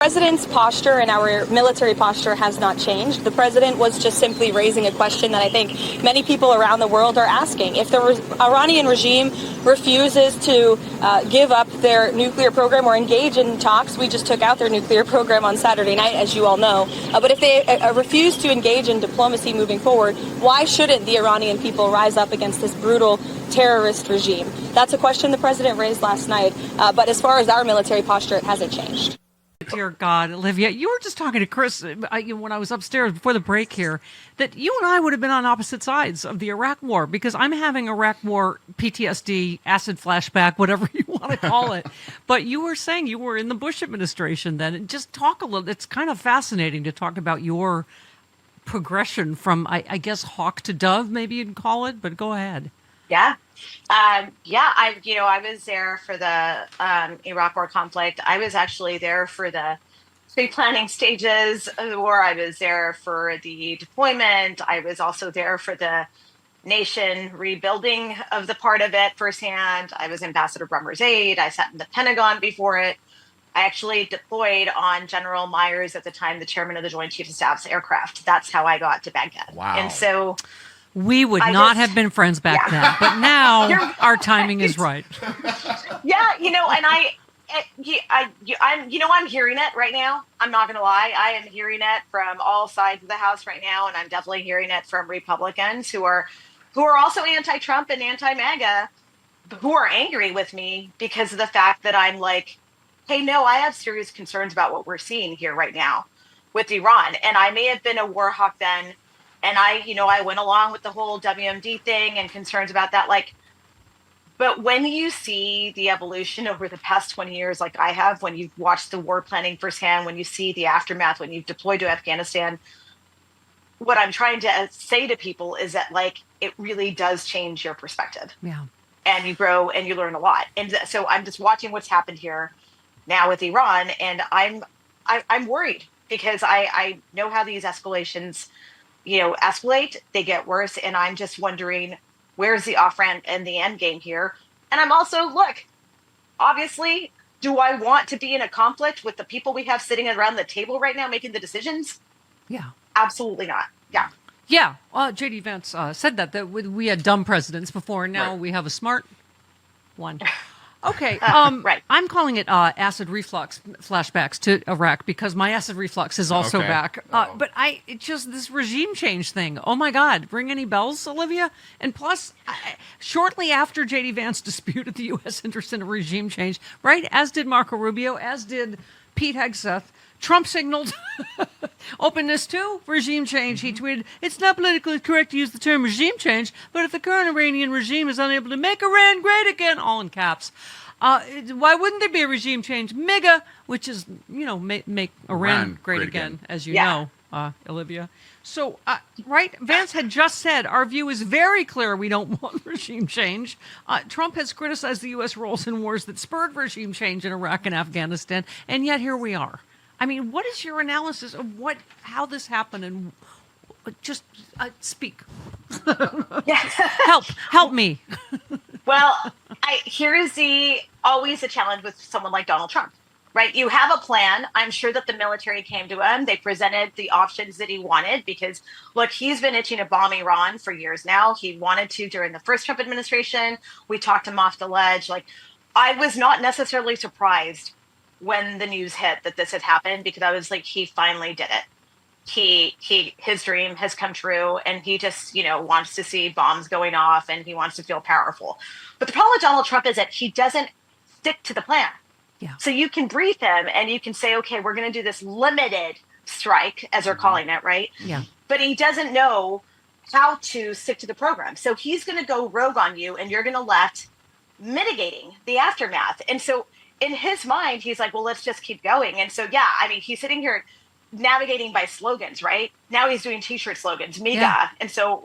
President's posture and our military posture has not changed. The president was just simply raising a question that I think many people around the world are asking. If the Iranian regime refuses to give up their nuclear program or engage in talks, we just took out their nuclear program on Saturday night, as you all know. But if they refuse to engage in diplomacy moving forward, why shouldn't the Iranian people rise up against this brutal terrorist regime? That's a question the president raised last night. But as far as our military posture, it hasn't changed. Dear God, Olivia, you were just talking to Chris when I was upstairs before the break here, that you and I would have been on opposite sides of the Iraq War, because I'm having Iraq War PTSD, acid flashback, whatever you want to call it. But you were saying you were in the Bush administration then. And just talk a little. It's kind of fascinating to talk about your progression from, I guess, hawk to dove, maybe you'd call it. But go ahead. Yeah. I was there for the Iraq War conflict. I was actually there for the pre-planning stages of the war. I was there for the deployment. I was also there for the nation rebuilding of the part of it firsthand. I was Ambassador Brummer's aide. I sat in the Pentagon before it. I actually deployed on General Myers, at the time the chairman of the Joint Chiefs of Staff's aircraft. That's how I got to Baghdad. Wow. And so we would not have been friends back then, but now our timing is right. Yeah, I'm hearing it right now. I'm not going to lie. I am hearing it from all sides of the House right now, and I'm definitely hearing it from Republicans who are also anti-Trump and anti-MAGA, who are angry with me because of the fact that I'm like, hey, no, I have serious concerns about what we're seeing here right now with Iran. And I may have been a war hawk then, and I went along with the whole WMD thing and concerns about that. But when you see the evolution over the past 20 years, like I have, when you've watched the war planning firsthand, when you see the aftermath, when you've deployed to Afghanistan, what I'm trying to say to people is that, it really does change your perspective. Yeah. And you grow and you learn a lot. And so I'm just watching what's happened here now with Iran, and I'm worried because I know how these escalations escalate, they get worse. And I'm just wondering, where's the off ramp and the end game here? And I'm also, obviously, do I want to be in a conflict with the people we have sitting around the table right now making the decisions? Yeah. Absolutely not. Yeah. Yeah. J.D. Vance said that we had dumb presidents before, and now we have a smart one. Okay, right. I'm calling it acid reflux flashbacks to Iraq because my acid reflux is also back. But this regime change thing. Oh my God, ring any bells, Olivia? And plus, shortly after J.D. Vance disputed the U.S. interest in a regime change, right, as did Marco Rubio, as did Pete Hegseth, Trump signaled openness to regime change. He tweeted, "It's not politically correct to use the term regime change, but if the current Iranian regime is unable to make Iran great again," all in caps, why wouldn't there be a regime change? MAGA, which is, make Iran great again, as you know, Olivia. So, right, Vance had just said, our view is very clear, we don't want regime change. Trump has criticized the U.S. roles in wars that spurred regime change in Iraq and Afghanistan, and yet here we are. I mean, what is your analysis of how this happened, and just speak. Help me. Well, here is always the challenge with someone like Donald Trump, right? You have a plan. I'm sure that the military came to him. They presented the options that he wanted because, he's been itching to bomb Iran for years now. He wanted to during the first Trump administration. We talked him off the ledge. I was not necessarily surprised when the news hit that this had happened, because I was like, he finally did it. His dream has come true, and he just, wants to see bombs going off, and he wants to feel powerful. But the problem with Donald Trump is that he doesn't stick to the plan. Yeah. So you can brief him and you can say, okay, we're going to do this limited strike, as they're calling it, right? Yeah. But he doesn't know how to stick to the program. So he's going to go rogue on you, and you're going to let mitigating the aftermath. And so in his mind, he's like, well, let's just keep going. And so, he's sitting here navigating by slogans, right? Now he's doing T-shirt slogans, MEGA. Yeah. And so,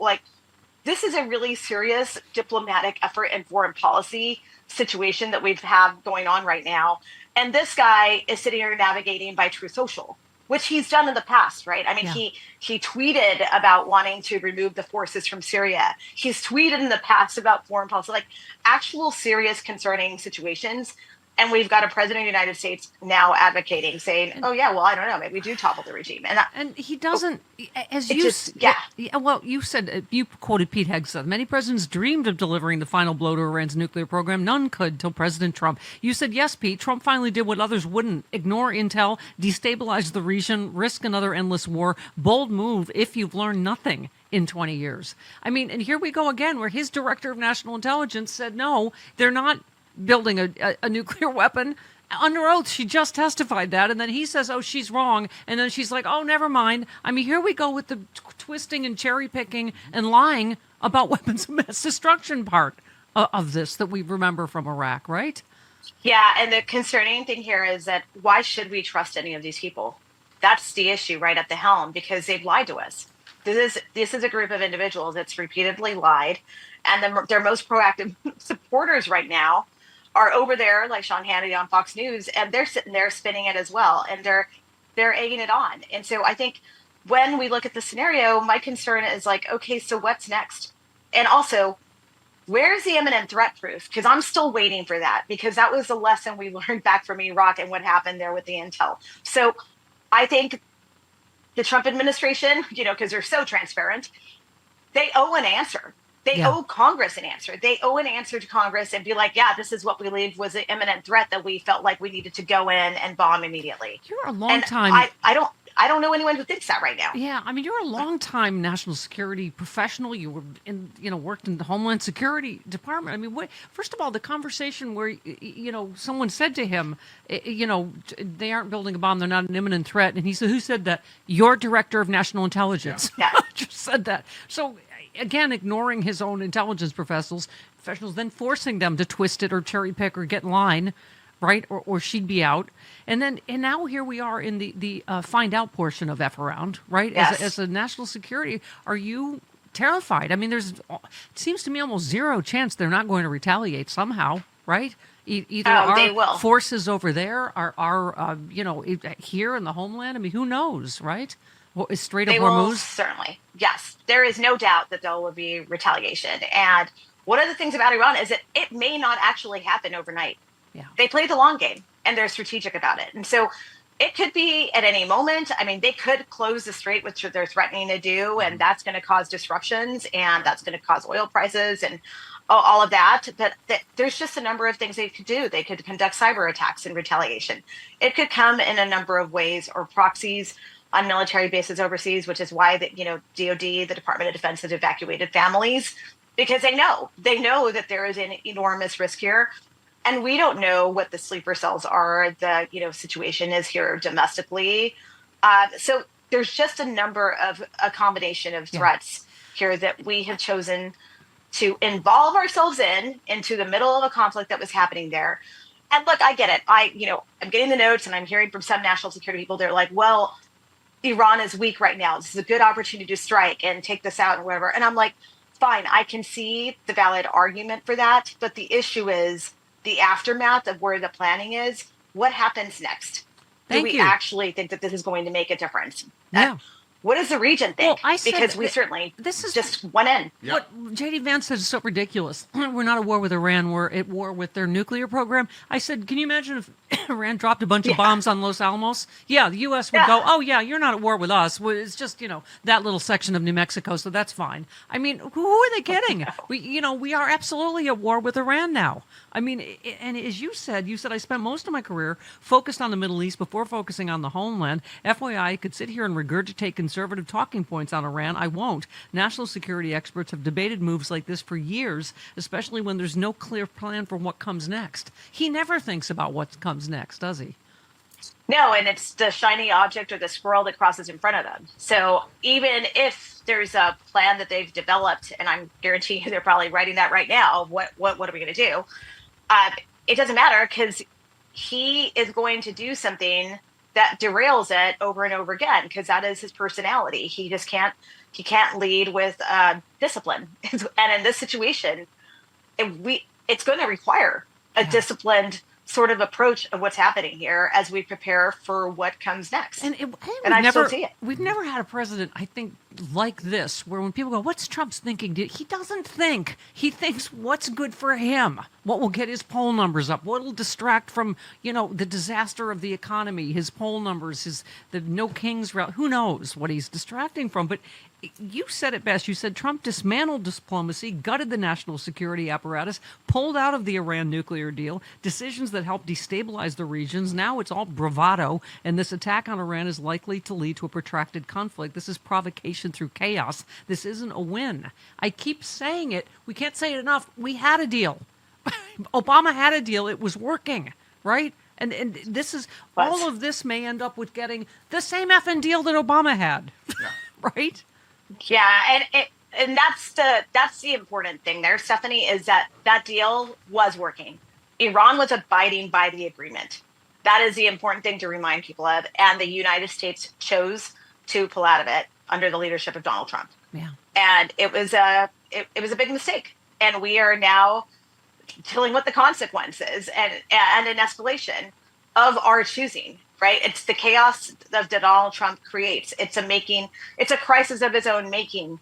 this is a really serious diplomatic effort and foreign policy situation that we've going on right now. And this guy is sitting here navigating by Truth Social, which he's done in the past, right? He tweeted about wanting to remove the forces from Syria. He's tweeted in the past about foreign policy, actual serious concerning situations. And we've got a president of the United States now advocating, saying, "Oh yeah, well, I don't know, maybe we do topple the regime." And he doesn't, as you just, yeah. Well, you said, you quoted Pete Hegseth. Many presidents dreamed of delivering the final blow to Iran's nuclear program. None could till President Trump. You said, yes, Pete. Trump finally did what others wouldn't: ignore intel, destabilize the region, risk another endless war. Bold move if you've learned nothing in 20 years. I mean, and here we go again, where his director of national intelligence said, no, they're not building a nuclear weapon. Under oath, she just testified that, and then he says, oh, she's wrong, and then she's like, oh, never mind. I mean, here we go with the twisting and cherry picking and lying about weapons of mass destruction part of this that we remember from Iraq, right? Yeah, and the concerning thing here is that why should we trust any of these people? That's the issue right at the helm, because they've lied to us. This is a group of individuals that's repeatedly lied, and their most proactive supporters right now are over there, like Sean Hannity on Fox News, and they're sitting there spinning it as well, and they're egging it on. And so I think when we look at the scenario, my concern is like, okay, so what's next? And also, where's the imminent threat proof? Because I'm still waiting for that, because that was the lesson we learned back from Iraq and what happened there with the intel. So I think the Trump administration, because they're so transparent, they owe an answer. They owe Congress an answer. They owe an answer to Congress and be like, yeah, this is what we believed was an imminent threat that we felt like we needed to go in and bomb immediately. You're a long time. I don't know anyone who thinks that right now. Yeah, I mean, you're a long time national security professional. You were worked in the Homeland Security Department. I mean, first of all, the conversation where someone said to him, they aren't building a bomb, they're not an imminent threat, and he said, who said that? Your director of national intelligence. Yeah. Just said that. So again, ignoring his own intelligence professionals, then forcing them to twist it or cherry pick or get in line, right? Or she'd be out. And now here we are in the find out portion of F around, right? Yes. As a national security, are you terrified? I mean, it seems to me almost zero chance they're not going to retaliate somehow, right? Either they will. Forces over there are here in the homeland. I mean, who knows, right? Well, is Strait of Hormuz? Certainly. Yes. There is no doubt that there will be retaliation. And one of the things about Iran is that it may not actually happen overnight. Yeah. They play the long game, and they're strategic about it. And so it could be at any moment. I mean, they could close the strait, which they're threatening to do, and that's going to cause disruptions, and that's going to cause oil prices and all of that. But there's just a number of things they could do. They could conduct cyber attacks in retaliation. It could come in a number of ways, or proxies on military bases overseas, which is why DOD, the Department of Defense, has evacuated families, because they know that there is an enormous risk here. And we don't know what the sleeper cells are, the situation is here domestically. So there's just a combination of threats here that we have chosen to involve ourselves into the middle of a conflict that was happening there. And look, I get it. I'm getting the notes, and I'm hearing from some national security people. They're like, well, Iran is weak right now. This is a good opportunity to strike and take this out and whatever. And I'm like, fine, I can see the valid argument for that. But the issue is the aftermath of where the planning is. What happens next? Do we actually think that this is going to make a difference? Yeah. What does the region think? Well, because we certainly just went in. Yep. What J.D. Vance said is so ridiculous. We're not at war with Iran. We're at war with their nuclear program. I said, can you imagine if Iran dropped a bunch of bombs on Los Alamos? Yeah, the U.S. would go, oh, yeah, you're not at war with us. It's just, that little section of New Mexico, so that's fine. I mean, who are they kidding? No. We are absolutely at war with Iran now. I mean, and as you said, I spent most of my career focused on the Middle East before focusing on the homeland. FYI, I could sit here and regurgitate conservative talking points on Iran. I won't. National security experts have debated moves like this for years, especially when there's no clear plan for what comes next. He never thinks about what comes next, does he? No, and it's the shiny object or the squirrel that crosses in front of them. So even if there's a plan that they've developed, and I'm guaranteeing you they're probably writing that right now, what are we going to do? It doesn't matter, because he is going to do something that derails it over and over again, because that is his personality. He just can't lead with discipline. And in this situation, it's going to require a disciplined sort of approach of what's happening here as we prepare for what comes next. And still see it. We've never had a president, I think, like this, where when people go, what's Trump's thinking? He doesn't think. He thinks what's good for him, what will get his poll numbers up, what will distract from, the disaster of the economy, his poll numbers, the no kings route. Who knows what he's distracting from? But you said it best. You said Trump dismantled diplomacy, gutted the national security apparatus, pulled out of the Iran nuclear deal, decisions that helped destabilize the regions. Now it's all bravado, and this attack on Iran is likely to lead to a protracted conflict. This is provocation through chaos. This isn't a win. I keep saying it. We can't say it enough. We had a deal. Obama had a deal. It was working, right? And this is, all of this may end up with getting the same effing deal that Obama had, right? Yeah, and that's the important thing there, Stephanie, is that deal was working. Iran was abiding by the agreement. That is the important thing to remind people of. And the United States chose to pull out of it under the leadership of Donald Trump. Yeah. And it was a big mistake. And we are now dealing with the consequences and an escalation of our choosing. Right? It's the chaos that Donald Trump creates. It's a crisis of his own making,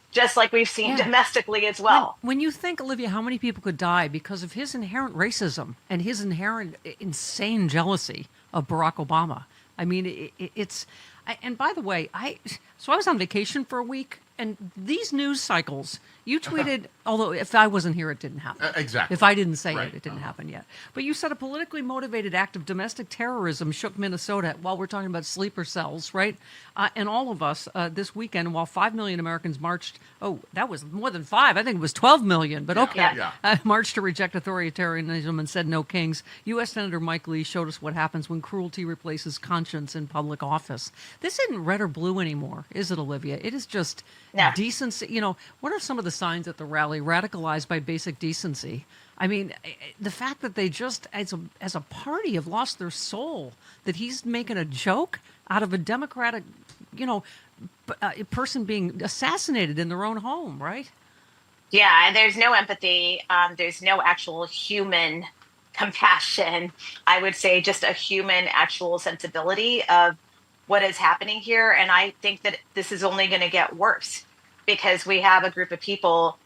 just like we've seen domestically as well. When you think, Olivia, how many people could die because of his inherent racism and his inherent insane jealousy of Barack Obama? I mean, and by the way, I was on vacation for a week, and these news cycles, you tweeted, although if I wasn't here, it didn't happen. Exactly. If I didn't say it didn't happen yet. But you said a politically motivated act of domestic terrorism shook Minnesota while we're talking about sleeper cells, right? And all of us this weekend, while 5 million Americans marched, that was more than 5. I think it was 12 million, but okay. Marched to reject authoritarianism and said no kings. U.S. Senator Mike Lee showed us what happens when cruelty replaces conscience in public office. This isn't red or blue anymore, is it, Olivia? It is just decency. What are some of the signs at the rally? Radicalized by basic decency. I mean, the fact that they just, as a party, have lost their soul, that he's making a joke out of a Democratic, person being assassinated in their own home, right? Yeah, and there's no empathy. There's no actual human compassion. I would say just a human actual sensibility of what is happening here. And I think that this is only going to get worse because we have a group of people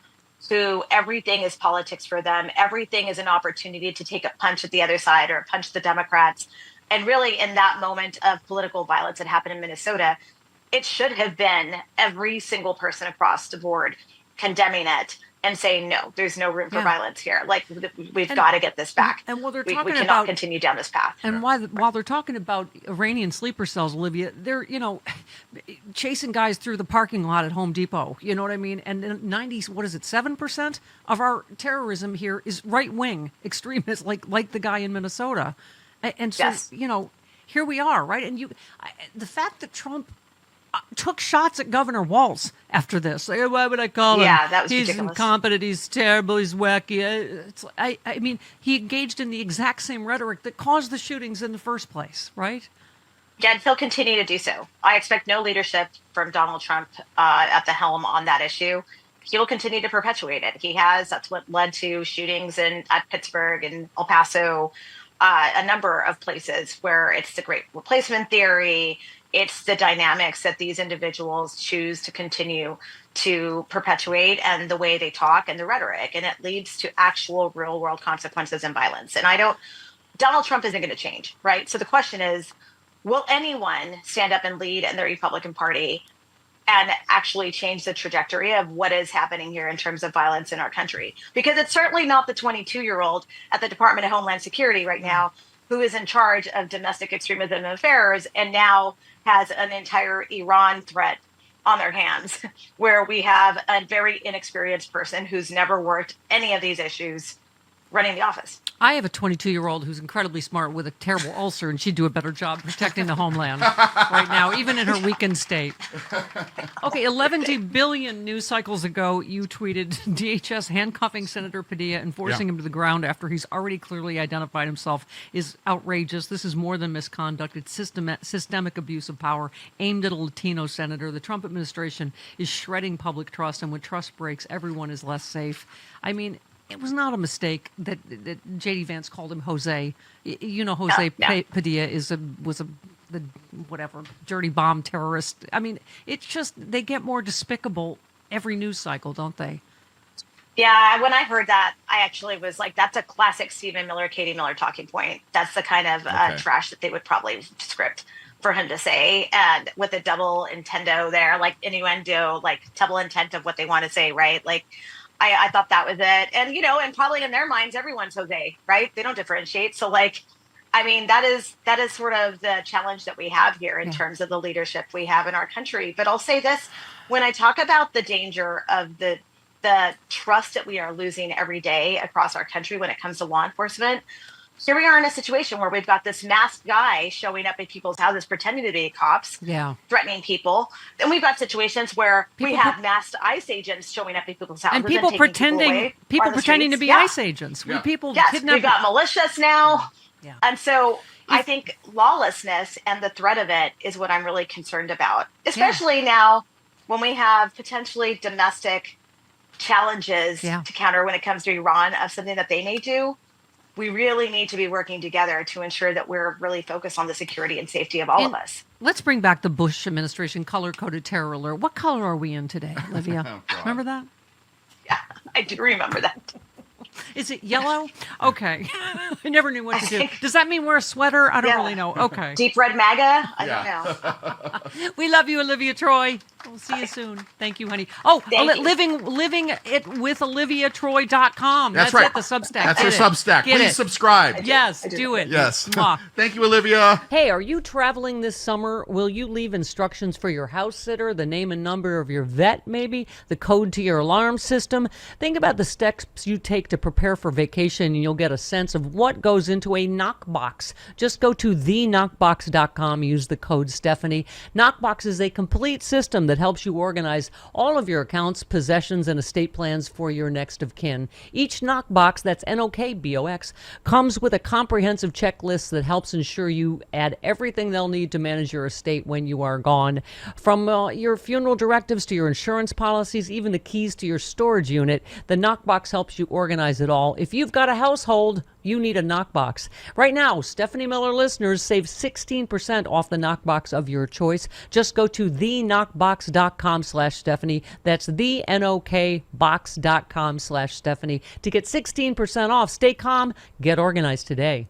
who everything is politics for them. Everything is an opportunity to take a punch at the other side or punch the Democrats. And really, in that moment of political violence that happened in Minnesota, it should have been every single person across the board condemning it and saying, no, there's no room for violence here. Like, we've got to get this back. And while they're we talking cannot about, continue down this path. And while they're talking about Iranian sleeper cells, Olivia, they're, chasing guys through the parking lot at Home Depot. You know what I mean? And 7% of our terrorism here is right-wing extremists, like the guy in Minnesota. And so, here we are, right? And the fact that Trump took shots at Governor Walz after this. Why would I call him? Yeah, that was He's ridiculous. Incompetent. He's terrible. He's wacky. I mean, he engaged in the exact same rhetoric that caused the shootings in the first place, right? Yeah, and he'll continue to do so. I expect no leadership from Donald Trump at the helm on that issue. He will continue to perpetuate it. He has. That's what led to shootings at Pittsburgh and El Paso, a number of places where it's the great replacement theory. It's the dynamics that these individuals choose to continue to perpetuate and the way they talk and the rhetoric. And it leads to actual real world consequences and violence. And Donald Trump isn't going to change, right? So the question is, will anyone stand up and lead in the Republican Party and actually change the trajectory of what is happening here in terms of violence in our country? Because it's certainly not the 22-year-old at the Department of Homeland Security right now who is in charge of domestic extremism affairs and now has an entire Iran threat on their hands, where we have a very inexperienced person who's never worked any of these issues running the office. I have a 22-year-old who's incredibly smart with a terrible ulcer, and she'd do a better job protecting the homeland right now, even in her weakened state. Okay, 11 billion news cycles ago, you tweeted DHS handcuffing Senator Padilla and forcing him to the ground after he's already clearly identified himself is outrageous. This is more than misconduct. It's systemic abuse of power aimed at a Latino senator. The Trump administration is shredding public trust, and when trust breaks, everyone is less safe. I mean, it was not a mistake that J.D. Vance called him Jose. Jose Padilla was a whatever dirty bomb terrorist. I mean, it's just they get more despicable every news cycle, don't they? Yeah, when I heard that, I actually was like, that's a classic Stephen Miller, Katie Miller talking point. That's the kind of trash that they would probably script for him to say, and with a double intendo there, like innuendo, like double intent of what they want to say, right? Like, I thought that was it. And, and probably in their minds, everyone's Jose, right? They don't differentiate. So, like, I mean, that is sort of the challenge that we have here in terms of the leadership we have in our country. But I'll say this, when I talk about the danger of the trust that we are losing every day across our country when it comes to law enforcement, here we are in a situation where we've got this masked guy showing up at people's houses pretending to be cops, threatening people. Then we've got situations where we have masked ICE agents showing up at people's houses and people pretending to be ICE agents. We've got militias now. Yeah. And so I think lawlessness and the threat of it is what I'm really concerned about, especially now when we have potentially domestic challenges to counter when it comes to Iran of something that they may do. We really need to be working together to ensure that we're really focused on the security and safety of all of us. Let's bring back the Bush administration color-coded terror alert. What color are we in today, Olivia? Remember that? Yeah, I do remember that. Is it yellow? Okay. I never knew what to do. Does that mean wear a sweater? I don't really know. Okay. Deep red MAGA? I don't know. We love you, Olivia Troy. We'll see you soon. Thank you, honey. Oh, living it with OliviaTroy.com. That's right. It, the Substack. That's her Substack. Please subscribe. Yes, do it. Yes. Thank you, Olivia. Hey, are you traveling this summer? Will you leave instructions for your house sitter, the name and number of your vet, maybe, the code to your alarm system? Think about the steps you take to prepare for vacation, and you'll get a sense of what goes into a knockbox. Just go to theknockbox.com. Use the code Stephanie. Knockbox is a complete system that helps you organize all of your accounts, possessions, and estate plans for your next of kin. Each knockbox, that's Knockbox, comes with a comprehensive checklist that helps ensure you add everything they'll need to manage your estate when you are gone. From your funeral directives to your insurance policies, even the keys to your storage unit, the Knockbox helps you organize it all. If you've got a household, you need a Knockbox. Right now, Stephanie Miller listeners save 16% off the Knockbox of your choice. Just go to theknockbox.com/Stephanie. That's theknockbox.com/Stephanie to get 16% off. Stay calm, get organized today.